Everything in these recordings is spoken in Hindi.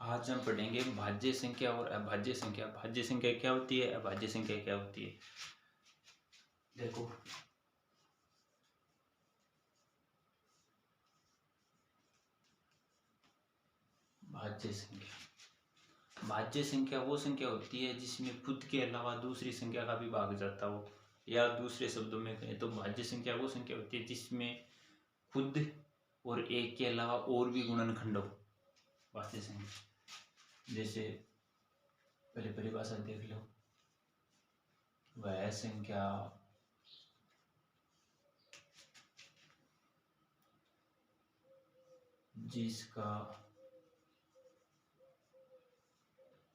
आज हम पढ़ेंगे भाज्य संख्या और अभाज्य संख्या। भाज्य संख्या क्या होती है, अभाज्य संख्या क्या होती है। देखो, भाज्य संख्या, भाज्य संख्या वो संख्या होती है जिसमें खुद के अलावा दूसरी संख्या का भी भाग जाता हो, या दूसरे शब्दों में कहें तो भाज्य संख्या वो संख्या होती है जिसमें खुद और एक के अलावा और भी गुणनखंड हो। भाज्य संख्या जैसे पहले परिभाषा देख लो, वह संख्या जिसका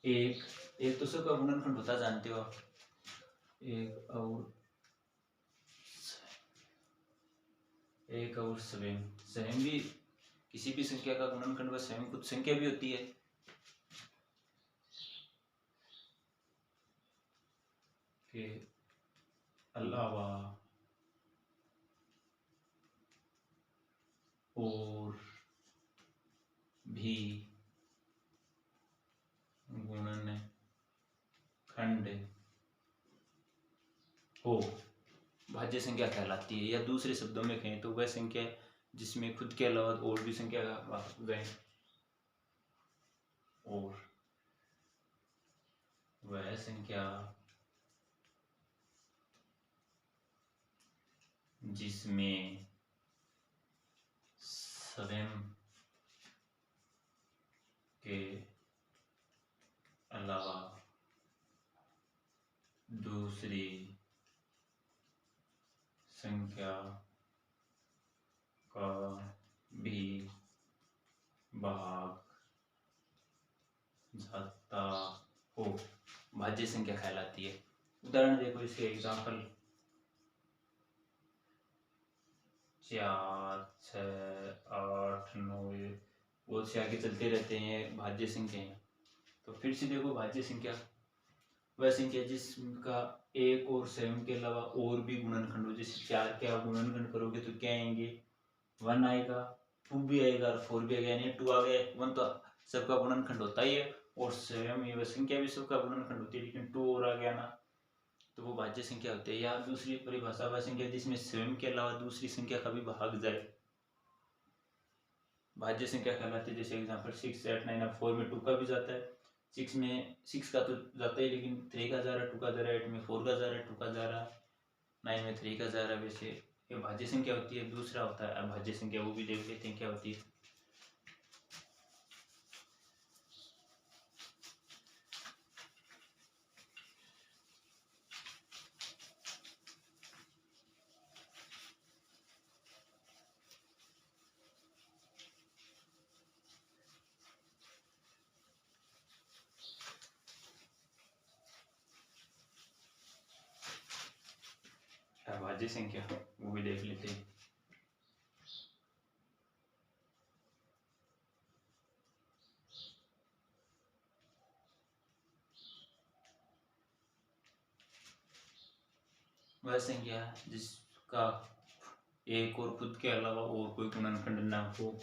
एक एक तो सबका गुणनखंड होता जानते हो आप, एक और स्वयं। स्वयं भी किसी भी संख्या का गुणनखंड व स्वयं कुछ संख्या भी होती है। के अलावा और भी गुणनखंड हो भाज्य संख्या कहलाती है। या दूसरे शब्दों में कहें तो वह संख्या जिसमें खुद के अलावा और भी संख्या का भाग गए, और वह संख्या जिसमें स्वयं के अलावा दूसरी संख्या का भी भाग जाता हो भाज्य संख्या कहलाती है। उदाहरण देखो, इसके एग्जाम्पल 4, 6, 8, 9 बहुत से आगे चलते रहते हैं भाज्य संख्याएं। तो फिर से देखो, भाज्य संख्या वह संख्या जिसका एक और स्वयं के अलावा और भी गुणनखंड हो। जैसे 4 के आप गुणनखंड करोगे तो क्या आएंगे, 1 आएगा, 2 भी आएगा और 4 भी आएगा, यानी 2 आ गया। 1 तो सबका गुणनखंड होता ही है, और स्वयं ये संख्या भी सबका गुणनखंड होती है, लेकिन 2 और आ गया ना, तो वो भाज्य संख्या होती है। या दूसरी परिभाषा, वह संख्या जिसमें स्वयं के अलावा दूसरी संख्या का भी भाग जाए, भाज्य संख्या कहलाती है। जैसे एग्जाम्पल 6, 8, 9 और 4 में 2 का भी जाता है। 6 का तो जाता है, लेकिन 3 का जा रहा है, 2 का जा रहा है, 8 में 4 का जा रहा है, 2 का जा रहा है, 9 में 3 का जा रहा है। वैसे ये भाज्य संख्या होती है। दूसरा होता है अभाज्य संख्या, वो भी देख लेते हैं क्या होती है। अभाज्य संख्या वो भी देख लेते हैं। वह संख्या जिसका एक और खुद के अलावा और कोई गुणनखंड न हो,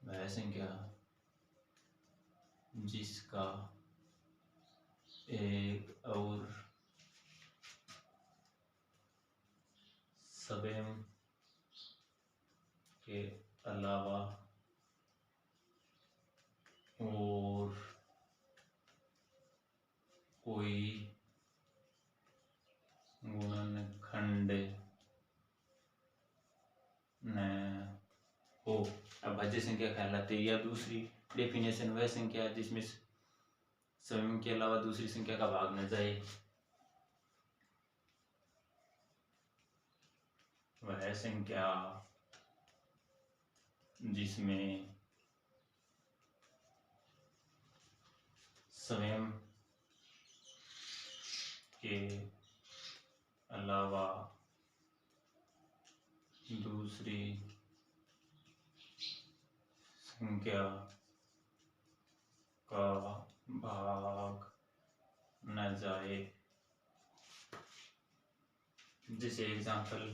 वह संख्या जिसका एक और स्वयं के अलावा और कोई गुणनखंड न हो अभाज्य संख्या कहलाती है। या दूसरी डेफिनेशन, वह संख्या जिसमें स्वयं के अलावा दूसरी संख्या का भाग न जाए, वह संख्या जिसमें स्वयं के अलावा दूसरी संख्या का भाग न जाए। जैसे एग्जाम्पल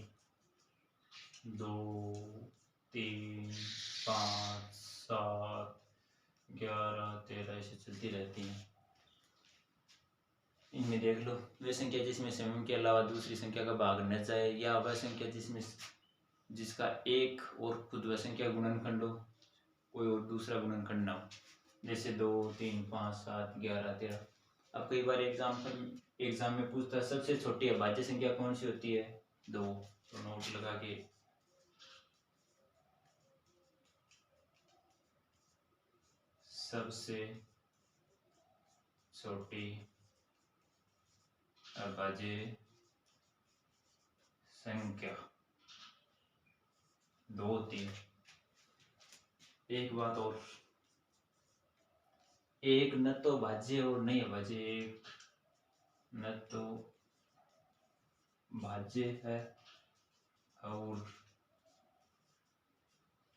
2 3 5 7 11 13 ऐसे चलती रहती हैं। इनमें देख लो वह संख्या जिसमें समूह के अलावा दूसरी संख्या का भाग न जाए, या वह संख्या जिसका एक और खुद वह संख्या गुणनखंड हो, कोई और दूसरा गुणनखंड ना हो, जैसे 2 3 5 7 11 13। अब कई बार एग्जाम में पूछता है सबसे छोटी अभाज्य संख्या कौन सी होती है? 2। तो नोट लगा के सबसे छोटी अभाज्य संख्या 2 3। एक बात और, एक न तो भाज्य और नहीं अभाज्य, एक न तो भाज्य है और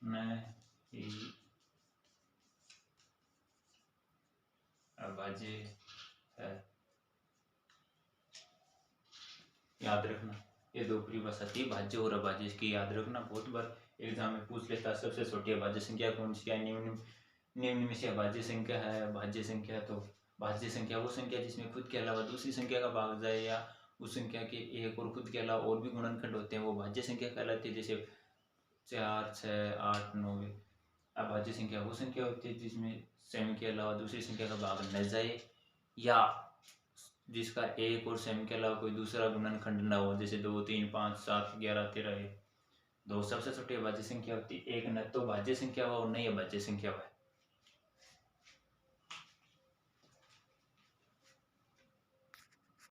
न ही अभाज्य है। याद रखना ये दो परिभाषा थी, भाज्य और अभाज्य, इसकी याद रखना। बहुत बार एग्जाम में पूछ लेता सबसे छोटी अभाज्य संख्या कौन सी है, निम्न में से अभाज्य संख्या है। भाज्य संख्या तो भाज्य संख्या वो संख्या जिसमें खुद के अलावा दूसरी संख्या का भाग जाए, या उस संख्या के एक और खुद के अलावा और भी गुणनखंड होते हैं, वो भाज्य संख्या कहलाती है। जैसे 4 6 8 9। अभाज्य संख्या वो संख्या होती है जिसमें स्वयं के अलावा दूसरी संख्या का भाग न जाए, या जिसका एक और स्वयं के अलावा कोई दूसरा गुणनखंड न हो, जैसे 2 3 5 7 11 13 है। दो सबसे छोटी अभाज्य संख्या होती है, एक न तो भाज्य संख्या हो और नहीं अभाज्य संख्या हो।